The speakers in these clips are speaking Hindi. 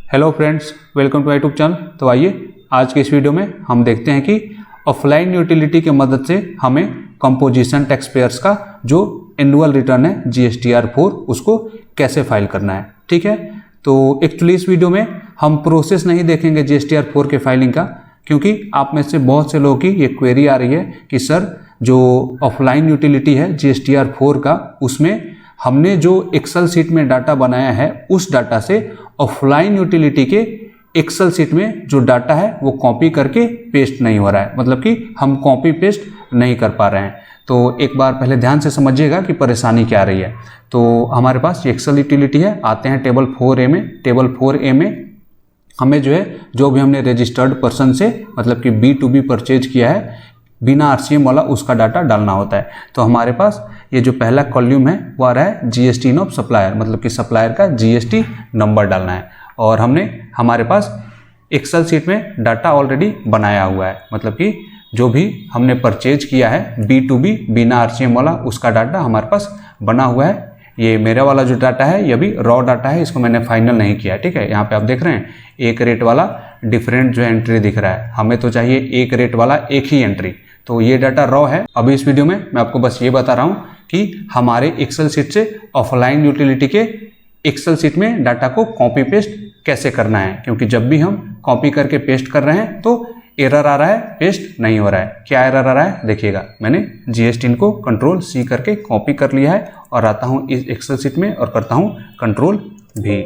Hello friends, welcome to YouTube channel. तो आइए आज के इस वीडियो में हम देखते हैं कि ऑफलाइन यूटिलिटी की मदद से हमें कंपोजिशन टैक्स पेयर्स का जो एनुअल रिटर्न है GSTR4 उसको कैसे फाइल करना है। ठीक है, तो एक्चुअली इस वीडियो में हम प्रोसेस नहीं देखेंगे GSTR4 के फाइलिंग का, क्योंकि आप में से बहुत से लोगों की ये क्वेरी आ रही है कि सर जो ऑफलाइन यूटिलिटी है GSTR4 का, उसमें हमने जो एक्सेल शीट में डाटा बनाया है उस डाटा से ऑफलाइन यूटिलिटी के एक्सेल शीट में जो डाटा है वो कॉपी करके पेस्ट नहीं हो रहा है, मतलब कि हम कॉपी पेस्ट नहीं कर पा रहे हैं। तो एक बार पहले ध्यान से समझिएगा कि परेशानी क्या आ रही है। तो हमारे पास एक्सेल यूटिलिटी है, आते हैं टेबल 4A में। टेबल 4A में हमें जो भी हमने रजिस्टर्ड पर्सन से मतलब कि B2B परचेज किया है बिना RCM वाला, उसका डाटा डालना होता है। तो हमारे पास ये जो पहला कॉलम है वो आ रहा है GST ऑफ सप्लायर, मतलब कि सप्लायर का GST नंबर डालना है। और हमारे पास एक्सेल शीट में डाटा ऑलरेडी बनाया हुआ है, मतलब कि जो भी हमने परचेज किया है B2B बिना RCM वाला, उसका डाटा हमारे पास बना हुआ है। ये मेरा वाला जो डाटा है ये भी रॉ डाटा है, इसको मैंने फाइनल नहीं किया। ठीक है, यहाँ पे आप देख रहे हैं एक रेट वाला डिफरेंट जो एंट्री दिख रहा है, हमें तो चाहिए एक रेट वाला एक ही एंट्री। तो ये डाटा रॉ है। अभी इस वीडियो में मैं आपको बस ये बता रहा हूँ कि हमारे एक्सेल शीट से ऑफलाइन यूटिलिटी के एक्सेल शीट में डाटा को कॉपी पेस्ट कैसे करना है, क्योंकि जब भी हम कॉपी करके पेस्ट कर रहे हैं तो एरर आ रहा है, पेस्ट नहीं हो रहा है। क्या एरर आ रहा है देखिएगा, मैंने GST को Ctrl+C करके कॉपी कर लिया है और आता हूँ इस एक्सेल शीट में और करता हूँ Ctrl+V।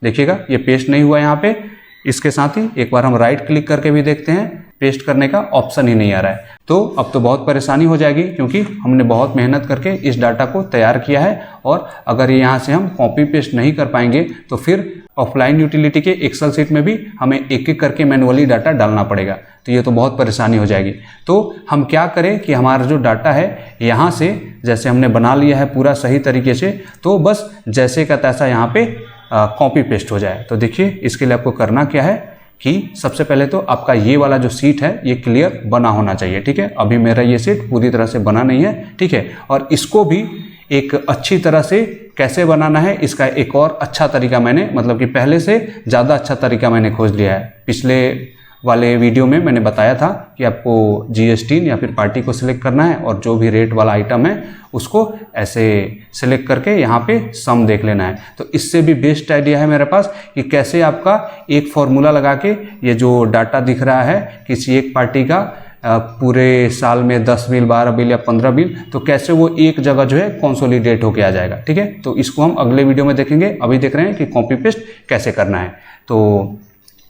देखिएगा ये पेस्ट नहीं हुआ यहाँ पे। इसके साथ ही एक बार हम राइट क्लिक करके भी देखते हैं, पेस्ट करने का ऑप्शन ही नहीं आ रहा है। तो अब तो बहुत परेशानी हो जाएगी, क्योंकि हमने बहुत मेहनत करके इस डाटा को तैयार किया है और अगर यहाँ से हम कॉपी पेस्ट नहीं कर पाएंगे तो फिर ऑफलाइन यूटिलिटी के एक्सेल शीट में भी हमें एक एक करके मैनुअली डाटा डालना पड़ेगा। तो ये तो बहुत परेशानी हो जाएगी। तो हम क्या करें कि हमारा जो डाटा है यहाँ से जैसे हमने बना लिया है पूरा सही तरीके से, तो बस जैसे का तैसा यहाँ पे कॉपी पेस्ट हो जाए। तो देखिए इसके लिए आपको करना क्या है कि सबसे पहले तो आपका ये वाला जो सीट है ये क्लियर बना होना चाहिए। ठीक है, अभी मेरा ये सीट पूरी तरह से बना नहीं है। ठीक है, और इसको भी एक अच्छी तरह से कैसे बनाना है, इसका एक और अच्छा तरीका मैंने, मतलब कि पहले से ज़्यादा अच्छा तरीका मैंने खोज लिया है। पिछले वाले वीडियो में मैंने बताया था कि आपको GST या फिर पार्टी को सिलेक्ट करना है और जो भी रेट वाला आइटम है उसको ऐसे सिलेक्ट करके यहाँ पे सम देख लेना है। तो इससे भी बेस्ट आइडिया है मेरे पास कि कैसे आपका एक फॉर्मूला लगा के ये जो डाटा दिख रहा है किसी एक पार्टी का पूरे साल में 10 बिल, 12 बिल या 15 बिल, तो कैसे वो एक जगह जो है कंसोलिडेट होके आ जाएगा। ठीक है, तो इसको हम अगले वीडियो में देखेंगे। अभी देख रहे हैं कि कॉपी पेस्ट कैसे करना है। तो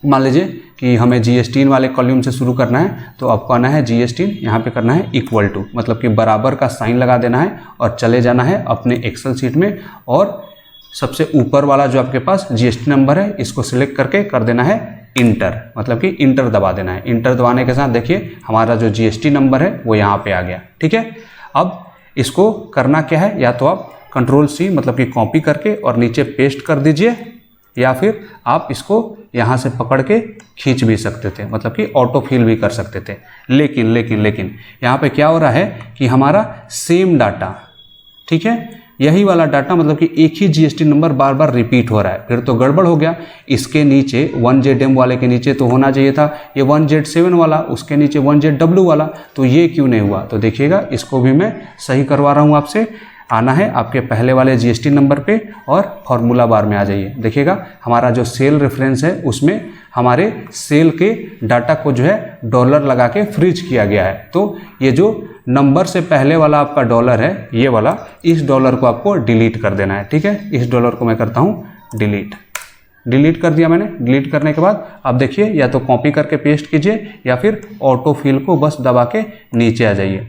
मान लीजिए कि हमें GST वाले कॉलम से शुरू करना है, तो आपको आना है GST, यहाँ पे करना है इक्वल टू, मतलब कि बराबर का साइन लगा देना है और चले जाना है अपने एक्सेल शीट में और सबसे ऊपर वाला जो आपके पास GST नंबर है इसको सिलेक्ट करके कर देना है इंटर, मतलब कि इंटर दबा देना है। इंटर दबाने के साथ देखिए हमारा जो GST नंबर है वो यहाँ पे आ गया। ठीक है, अब इसको करना क्या है, या तो आप Ctrl+C मतलब कि कॉपी करके और नीचे पेस्ट कर दीजिए, या फिर आप इसको यहाँ से पकड़ के खींच भी सकते थे, मतलब कि ऑटो फिल भी कर सकते थे। लेकिन यहाँ पे क्या हो रहा है कि हमारा सेम डाटा, ठीक है, यही वाला डाटा मतलब कि एक ही GST नंबर बार बार रिपीट हो रहा है, फिर तो गड़बड़ हो गया। इसके नीचे 1ZM वाले के नीचे तो होना चाहिए था ये 1Z7 वाला, उसके नीचे 1ZW वाला, तो ये क्यों नहीं हुआ। तो देखिएगा इसको भी मैं सही करवा रहा हूँ आपसे। आना है आपके पहले वाले GST नंबर पे और फॉर्मूला बार में आ जाइए। देखिएगा हमारा जो सेल रेफरेंस है उसमें हमारे सेल के डाटा को जो है डॉलर लगा के फ्रीज किया गया है। तो ये जो नंबर से पहले वाला आपका डॉलर है ये वाला, इस डॉलर को आपको डिलीट कर देना है। ठीक है, इस डॉलर को मैं करता हूँ डिलीट कर दिया मैंने। डिलीट करने के बाद आप देखिए या तो कॉपी करके पेस्ट कीजिए या फिर ऑटो फिल को बस दबा के नीचे आ जाइए।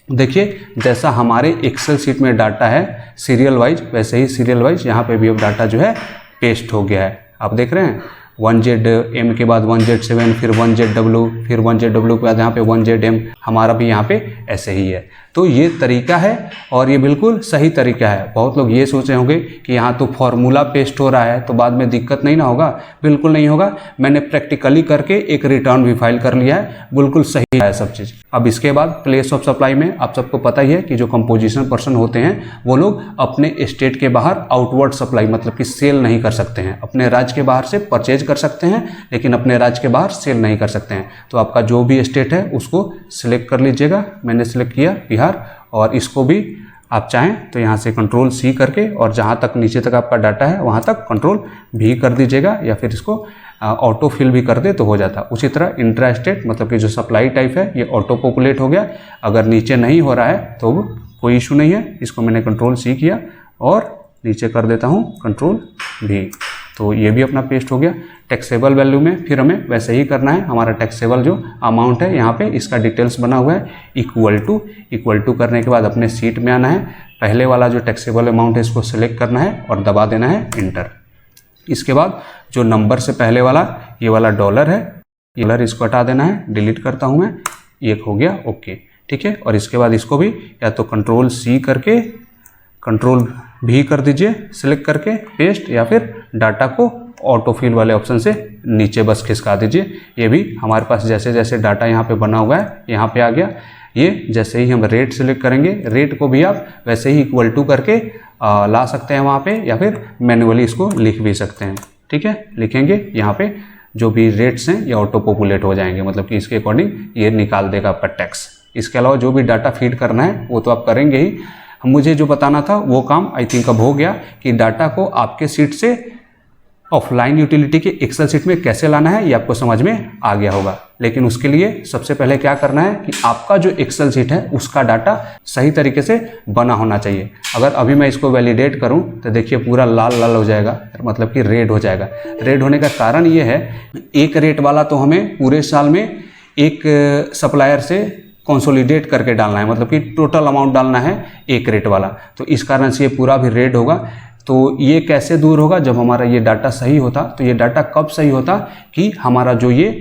देखिए जैसा हमारे एक्सेल शीट में डाटा है सीरियल वाइज, वैसे ही सीरियल वाइज यहाँ पे भी अब डाटा जो है पेस्ट हो गया है। आप देख रहे हैं 1ZM के बाद 1Z7, फिर 1ZW, फिर 1ZW के बाद यहाँ पे 1ZM, हमारा भी यहाँ पे ऐसे ही है। तो ये तरीका है और ये बिल्कुल सही तरीका है। बहुत लोग ये सोचे होंगे कि यहाँ तो फॉर्मूला पेस्ट हो रहा है तो बाद में दिक्कत नहीं ना होगा। बिल्कुल नहीं होगा, मैंने प्रैक्टिकली करके एक रिटर्न भी फाइल कर लिया है, बिल्कुल सही है सब चीज़। अब इसके बाद प्लेस ऑफ सप्लाई में आप सबको पता ही है कि जो कंपोजिशन पर्सन होते हैं वो लोग अपने स्टेट के बाहर आउटवर्ड सप्लाई मतलब कि सेल नहीं कर सकते हैं, अपने राज्य के बाहर से परचेज मैनेज कर सकते हैं, लेकिन अपने राज्य के बाहर सेल नहीं कर सकते हैं। तो आपका जो भी स्टेट है उसको सिलेक्ट कर लीजिएगा। मैंने सिलेक्ट किया बिहार, और इसको भी आप चाहें तो यहाँ से कंट्रोल सी करके और जहाँ तक नीचे तक आपका डाटा है वहाँ तक कंट्रोल भी कर दीजिएगा, या फिर इसको ऑटो फिल भी कर दे तो हो जाता। उसी तरह इंट्रा स्टेट मतलब कि जो सप्लाई टाइप है ये ऑटो पॉपुलेट हो गया। अगर नीचे नहीं हो रहा है तो कोई इशू नहीं है, इसको मैंने कंट्रोल सी किया और नीचे कर देता हूँ कंट्रोल भी, तो ये भी अपना पेस्ट हो गया। टैक्सेबल वैल्यू में फिर हमें वैसे ही करना है। हमारा टैक्सेबल जो अमाउंट है यहाँ पे इसका डिटेल्स बना हुआ है, इक्वल टू करने के बाद अपने सीट में आना है। पहले वाला जो टैक्सेबल अमाउंट है इसको सिलेक्ट करना है और दबा देना है इंटर। इसके बाद जो नंबर से पहले वाला ये वाला डॉलर है, ये डॉलर इसको हटा देना है, डिलीट करता हूँ मैं, एक हो गया ओके, ठीक है। और इसके बाद इसको भी या तो कंट्रोल सी करके कंट्रोल भी कर दीजिए सिलेक्ट करके पेस्ट, या फिर डाटा को ऑटो फिल वाले ऑप्शन से नीचे बस खिसका दीजिए। ये भी हमारे पास जैसे जैसे डाटा यहाँ पे बना हुआ है यहाँ पे आ गया। ये जैसे ही हम रेट सिलेक्ट करेंगे, रेट को भी आप वैसे ही इक्वल टू करके ला सकते हैं वहाँ पे, या फिर मैन्युअली इसको लिख भी सकते हैं, ठीक है। लिखेंगे यहाँ पे जो भी रेट्स हैं ये ऑटो पॉपुलेट हो जाएंगे, मतलब कि इसके अकॉर्डिंग ये निकाल देगा आपका टैक्स। इसके अलावा जो भी डाटा फीड करना है वो तो आप करेंगे ही। मुझे जो बताना था वो काम आई थिंक अब हो गया कि डाटा को आपके सीट से ऑफलाइन यूटिलिटी के एक्सेल सीट में कैसे लाना है, ये आपको समझ में आ गया होगा। लेकिन उसके लिए सबसे पहले क्या करना है कि आपका जो एक्सेल सीट है उसका डाटा सही तरीके से बना होना चाहिए। अगर अभी मैं इसको वैलिडेट करूं तो देखिए पूरा लाल लाल हो जाएगा, मतलब कि रेड हो जाएगा। रेड होने का कारण ये है, एक रेट वाला तो हमें पूरे साल में एक सप्लायर से कंसोलिडेट करके डालना है, मतलब कि टोटल अमाउंट डालना है एक रेट वाला, तो इस कारण से ये पूरा भी रेड होगा। तो ये कैसे दूर होगा, जब हमारा ये डाटा सही होता। तो ये डाटा कब सही होता कि हमारा जो ये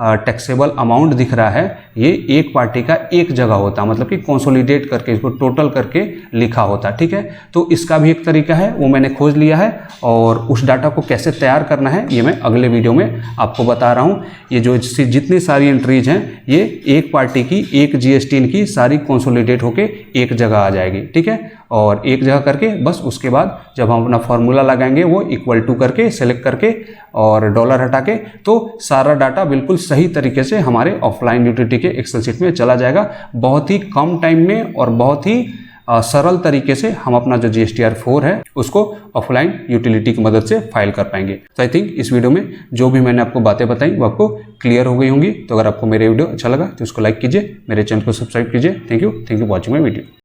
टैक्सेबल अमाउंट दिख रहा है ये एक पार्टी का एक जगह होता, मतलब कि कंसोलिडेट करके इसको टोटल करके लिखा होता, ठीक है। तो इसका भी एक तरीका है, वो मैंने खोज लिया है, और उस डाटा को कैसे तैयार करना है ये मैं अगले वीडियो में आपको बता रहा हूँ। ये जो जितनी सारी एंट्रीज हैं ये एक पार्टी की, एक जीएसटी इनकी सारी कंसोलिडेट होके एक जगह आ जाएगी, ठीक है। और एक जगह करके बस उसके बाद जब हम अपना फॉर्मूला लगाएंगे वो इक्वल टू करके सेलेक्ट करके और डॉलर हटा के, तो सारा डाटा बिल्कुल सही तरीके से हमारे ऑफलाइन यूटिलिटी के एक्सेल शीट में चला जाएगा। बहुत ही कम टाइम में और बहुत ही सरल तरीके से हम अपना जो GSTR 4 है उसको ऑफलाइन यूटिलिटी की मदद से फाइल कर पाएंगे। तो आई थिंक इस वीडियो में जो भी मैंने आपको बातें बताई वो आपको क्लियर हो गई होंगी। तो अगर आपको मेरे वीडियो अच्छा लगा तो उसको लाइक कीजिए, मेरे चैनल को सब्सक्राइब कीजिए। Thank you for watching my video.